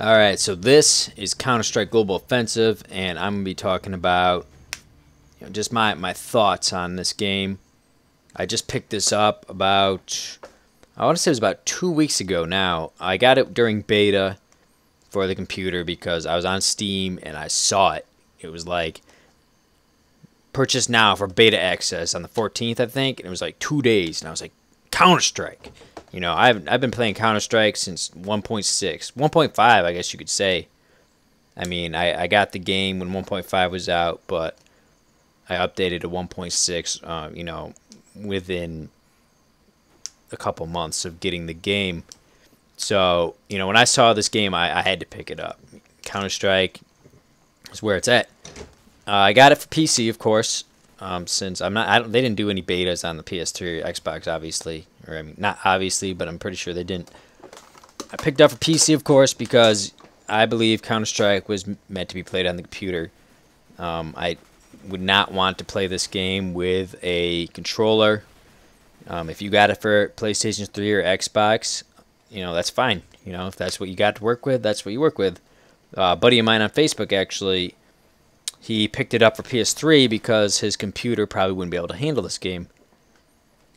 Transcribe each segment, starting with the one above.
Alright, so this is Counterstrike Global Offensive, and I'm going to be talking about just my thoughts on this game. I just picked this up about, I want to say it was about 2 weeks ago now. I got it during beta for the computer because I was on Steam and I saw it. It was like, purchase now for beta access on the 14th, I think, and it was like 2 days, and I was like, Counter-Strike. You know, I've been playing Counter-Strike since 1.6. 1.5, I guess you could say. I mean, I got the game when 1.5 was out, but I updated to 1.6, you know, within a couple months of getting the game. So, you know, when I saw this game, I had to pick it up. Counter-Strike is where it's at. I got it for PC, of course, since they didn't do any betas on the PS3 or Xbox, obviously. Or, I mean, not obviously, but I'm pretty sure they didn't. I picked up for PC, of course, because I believe Counter-Strike was meant to be played on the computer. I would not want to play this game with a controller. If you got it for PlayStation 3 or Xbox, you know, that's fine. You know, if that's what you got to work with, that's what you work with. A buddy of mine on Facebook, actually, he picked it up for PS3 because his computer probably wouldn't be able to handle this game.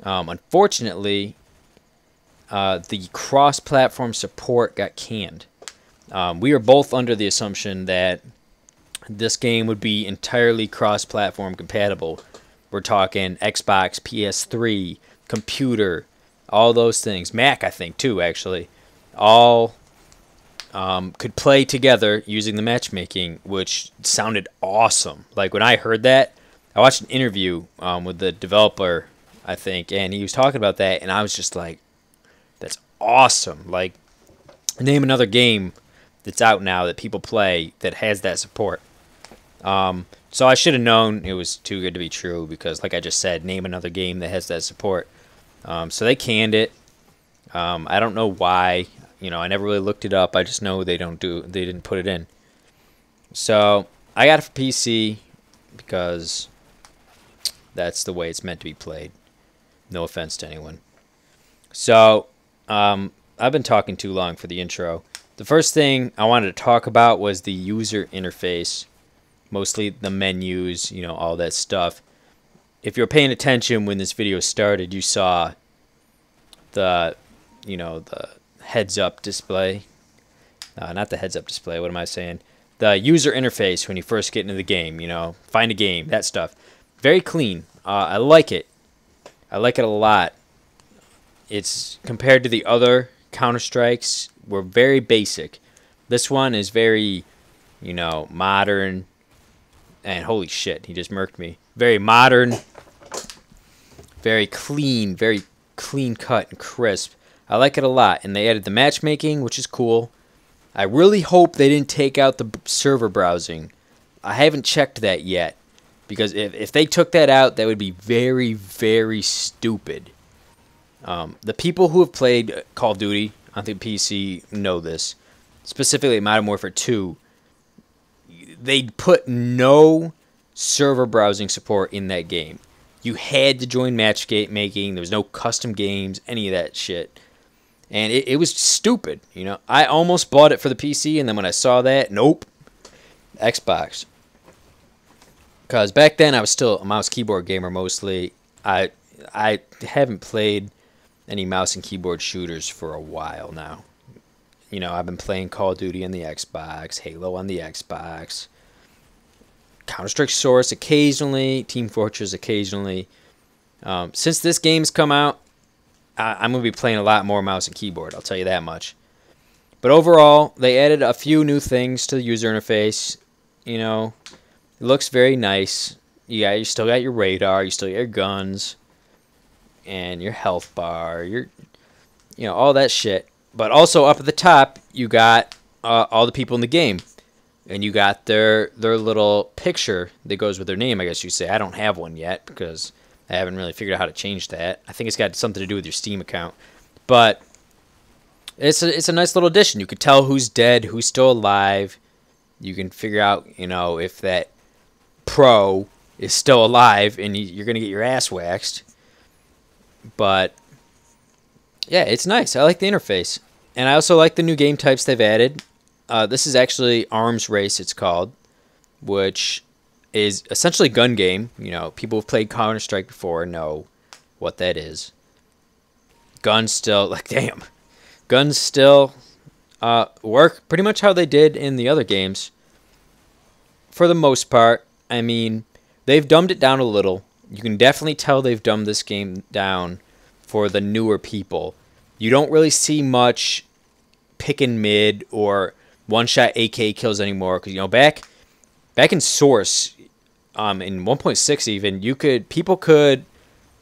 Unfortunately, the cross-platform support got canned. We were both under the assumption that this game would be entirely cross-platform compatible. We're talking Xbox, PS3, computer, all those things. Mac, I think, too, actually. All could play together using the matchmaking, which sounded awesome. Like, when I heard that, I watched an interview with the developer, I think, and he was talking about that, and I was just like, that's awesome. Like, name another game that's out now that people play that has that support. So I should have known it was too good to be true because, like I just said, name another game that has that support. So they canned it. I don't know why. You know, I never really looked it up. I just know they didn't put it in. So I got it for PC because that's the way it's meant to be played. No offense to anyone. So I've been talking too long for the intro. The first thing I wanted to talk about was the user interface, mostly the menus, you know, all that stuff. If you're paying attention when this video started, you saw the, you know, the heads-up display. Not the heads-up display, what am I saying? The user interface when you first get into the game, you know, find a game, that stuff. Very clean. I like it. I like it a lot. It's compared to the other Counter-Strikes, we're very basic. This one is very, you know, modern. And holy shit, he just murked me. Very modern, very clean cut and crisp. I like it a lot. And they added the matchmaking, which is cool. I really hope they didn't take out the server browsing. I haven't checked that yet. Because if they took that out, that would be very, very stupid. The people who have played Call of Duty on the PC know this. Specifically Modern Warfare 2. They put no server browsing support in that game. You had to join matchmaking. There was no custom games, any of that shit. And it was stupid, you know. I almost bought it for the PC, and then when I saw that, nope. Xbox. Because back then I was still a mouse keyboard gamer mostly. I haven't played any mouse and keyboard shooters for a while now. You know, I've been playing Call of Duty on the Xbox, Halo on the Xbox, Counter-Strike Source occasionally, Team Fortress occasionally. Since this game's come out, I'm going to be playing a lot more mouse and keyboard, I'll tell you that much. But overall, they added a few new things to the user interface. You know, it looks very nice. You still got your radar, you still got your guns, and your health bar, you know, all that shit. But also up at the top, you got all the people in the game. And you got their little picture that goes with their name, I guess you say. I don't have one yet because I haven't really figured out how to change that. I think it's got something to do with your Steam account. But it's a nice little addition. You can tell who's dead, who's still alive. You can figure out, you know, if that pro is still alive and you're going to get your ass waxed. But yeah, it's nice. I like the interface. And I also like the new game types they've added. This is actually Arms Race, it's called, which is essentially a gun game. You know, people who've played Counterstrike before know what that is. Guns still, like, damn. Guns still work pretty much how they did in the other games. For the most part, I mean, they've dumbed it down a little. You can definitely tell they've dumbed this game down for the newer people. You don't really see much pick and mid or one-shot AK kills anymore, because, you know, back in Source, in 1.6 even, people could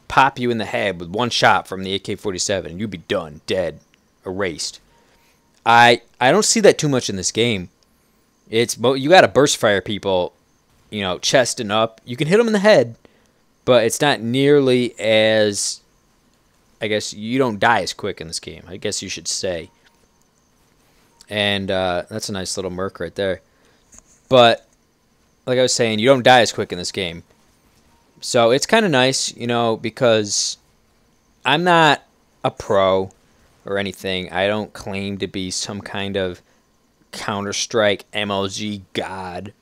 pop you in the head with one shot from the AK-47 and you'd be done, dead, erased. I don't see that too much in this game. You got to burst fire people, you know, chest and up. You can hit them in the head, but it's not nearly as, I guess, you don't die as quick in this game, I guess you should say. And that's a nice little merc right there. But like I was saying, you don't die as quick in this game. So it's kind of nice, you know, because I'm not a pro or anything. I don't claim to be some kind of Counter-Strike MLG god.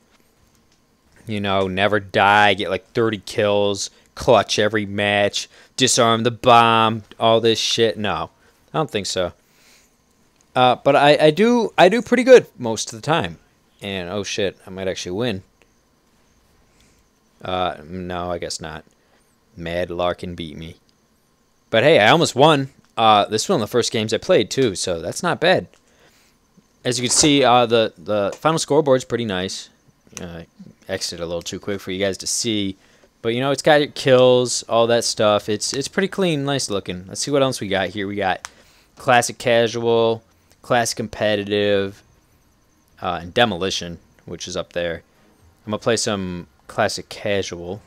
You know, never die, get like 30 kills, clutch every match, disarm the bomb, all this shit. No, I don't think so. But I do pretty good most of the time. And oh shit, I might actually win. No, I guess not. Mad Larkin beat me. But hey, I almost won. This was one of the first games I played too, so that's not bad. As you can see, the final scoreboard's pretty nice. Exited a little too quick for you guys to see. But you know, it's got your kills, all that stuff. It's pretty clean, nice looking. Let's see what else we got here. We got classic casual, classic competitive, and demolition, which is up there. I'm gonna play some classic casual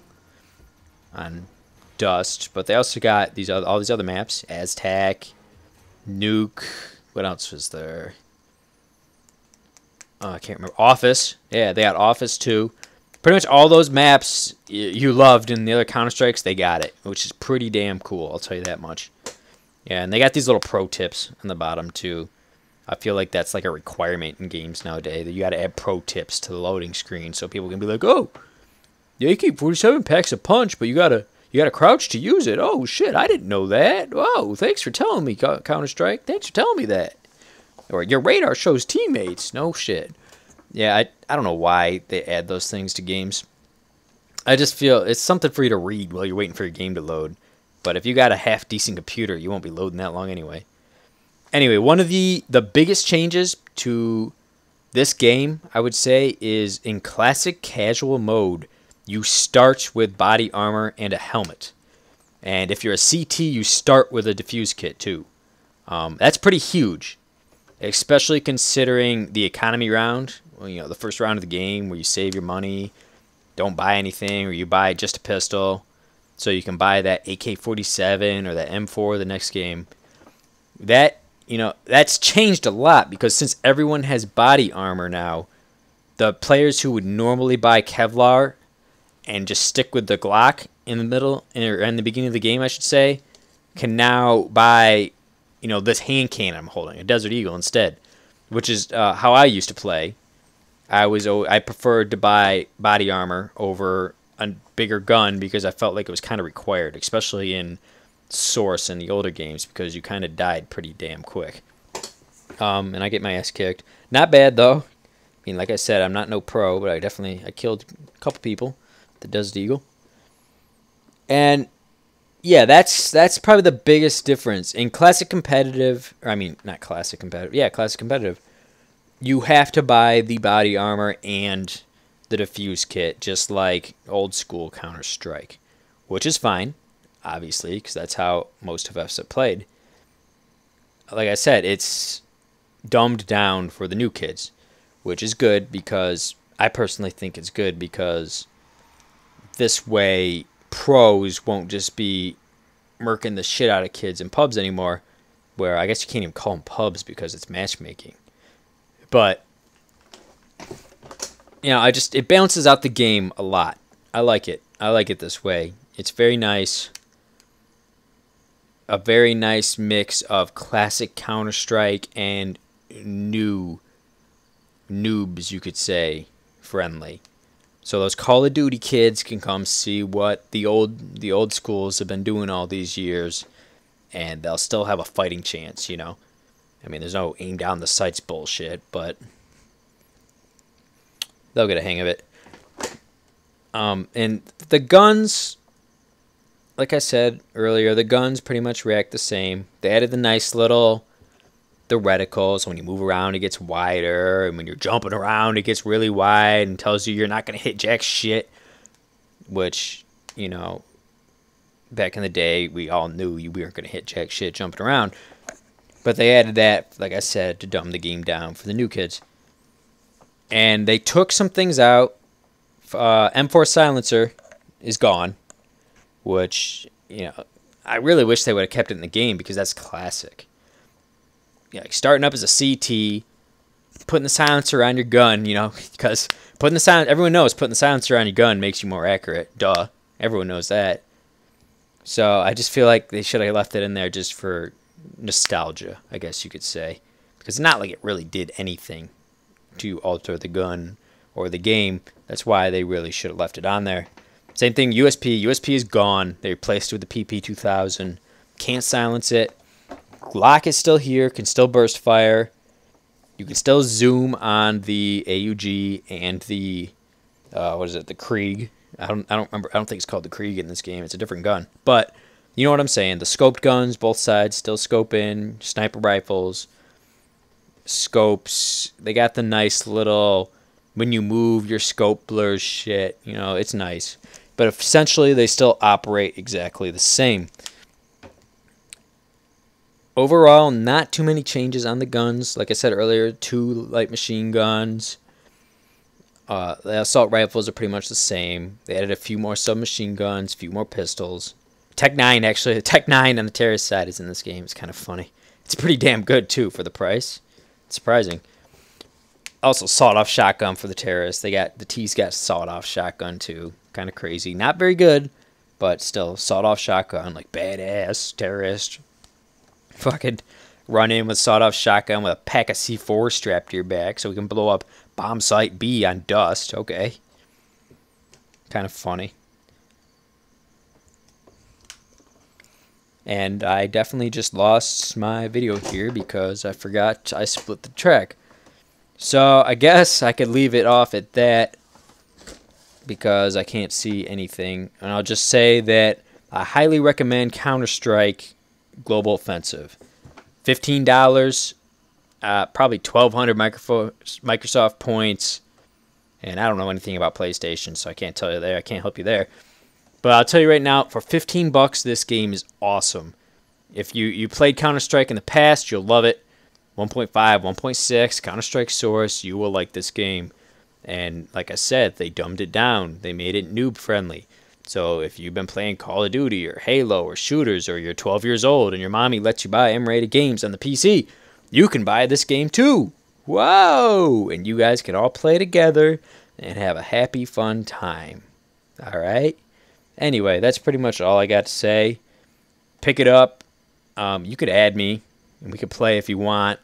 on Dust, but they also got all these other maps: Aztec, Nuke. What else was there? I can't remember. Office. Yeah, they got Office too. Pretty much all those maps you loved in the other Counter-Strikes, they got it, which is pretty damn cool, I'll tell you that much. Yeah, and they got these little pro tips on the bottom too. I feel like that's like a requirement in games nowadays, that you got to add pro tips to the loading screen so people can be like, oh, the AK-47 packs a punch, but you gotta crouch to use it. Oh shit, I didn't know that. Whoa, thanks for telling me, Counter-Strike. Thanks for telling me that. Or your radar shows teammates. No shit. Yeah, I don't know why they add those things to games. I just feel it's something for you to read while you're waiting for your game to load. But if you got a half-decent computer, you won't be loading that long anyway. Anyway, one of the biggest changes to this game, I would say, is in classic casual mode, you start with body armor and a helmet. And if you're a CT, you start with a defuse kit too. That's pretty huge, especially considering the economy round. Well, you know, the first round of the game where you save your money, don't buy anything, or you buy just a pistol, so you can buy that AK-47 or that M4 the next game. That, you know, that's changed a lot, because since everyone has body armor now, the players who would normally buy Kevlar and just stick with the Glock in the middle, or in the beginning of the game, I should say, can now buy, you know, this hand cannon I'm holding, a Desert Eagle instead, which is how I used to play. I preferred to buy body armor over a bigger gun because I felt like it was kind of required, especially in Source and the older games, because you kind of died pretty damn quick. And I get my ass kicked. Not bad though. I mean, like I said, I'm not no pro, but I killed a couple people. The Desert Eagle. And yeah, that's probably the biggest difference in classic competitive. Or I mean, not classic competitive. Yeah, classic competitive. You have to buy the body armor and the defuse kit, just like old school Counter-Strike, which is fine, obviously, because that's how most of us have played. Like I said, it's dumbed down for the new kids, which is good, because I personally think it's good, because this way pros won't just be murking the shit out of kids in pubs anymore, where I guess you can't even call them pubs because it's matchmaking. But, you know, it balances out the game a lot. I like it. I like it this way. It's very nice. a very nice mix of classic Counterstrike and new noobs, you could say, friendly. So those Call of Duty kids can come see what the old schools have been doing all these years, and they'll still have a fighting chance, you know. I mean, there's no aim down the sights bullshit, but they'll get a hang of it. And the guns, like I said earlier, the guns pretty much react the same. They added the nice little the reticles. When you move around, it gets wider, and when you're jumping around, it gets really wide and tells you you're not going to hit jack shit, which, you know, back in the day, we all knew we weren't going to hit jack shit jumping around. But they added that, like I said, to dumb the game down for the new kids. And they took some things out. M4 silencer is gone, which, you know, I really wish they would have kept it in the game because that's classic. Yeah, like starting up as a CT, putting the silencer on your gun, you know, because everyone knows putting the silencer on your gun makes you more accurate. Duh. Everyone knows that. So I just feel like they should have left it in there just for nostalgia, I guess you could say. Because it's not like it really did anything to alter the gun or the game. That's why they really should have left it on there. Same thing, USP. USP is gone. They replaced it with the PP2000. Can't silence it. Glock is still here, can still burst fire. You can still zoom on the AUG and the the Krieg. I don't remember. I don't think it's called the Krieg in this game. It's a different gun. But you know what I'm saying. The scoped guns, both sides still scope in. Sniper rifles, scopes. They got the nice little when you move your scope blurs shit. You know, it's nice. But essentially they still operate exactly the same. Overall, not too many changes on the guns. Like I said earlier, 2 light machine guns. The assault rifles are pretty much the same. They added a few more submachine guns, a few more pistols. Tech 9, actually. The Tech 9 on the terrorist side is in this game. It's kind of funny. It's pretty damn good, too, for the price. It's surprising. Also, sawed-off shotgun for the terrorists. The T's got sawed-off shotgun, too. Kind of crazy. Not very good, but still, sawed-off shotgun. Like, badass terrorist. Fucking run in with sawed-off shotgun with a pack of C4 strapped to your back so we can blow up bomb site B on dust. Okay. Kind of funny. And I definitely just lost my video here because I forgot I split the track. So I guess I could leave it off at that because I can't see anything. And I'll just say that I highly recommend Counter-Strike Global Offensive. $15, probably 1,200 Microsoft points, and I don't know anything about PlayStation, so I can't tell you there. I can't help you there. But I'll tell you right now, for $15, this game is awesome. If you played Counter-Strike in the past, you'll love it. 1.5, 1.6, Counter-Strike Source, you will like this game. And like I said, they dumbed it down. They made it noob-friendly. So if you've been playing Call of Duty or Halo or shooters, or you're 12 years old and your mommy lets you buy M-rated games on the PC, you can buy this game too. Whoa! And you guys can all play together and have a happy, fun time. Alright? Anyway, that's pretty much all I got to say. Pick it up. You could add me, and we could play if you want.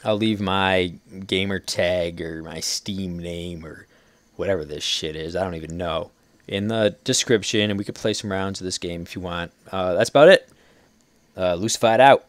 I'll leave my gamer tag or my Steam name or whatever this shit is. I don't even know. In the description, and we could play some rounds of this game if you want. That's about it. Lucified out.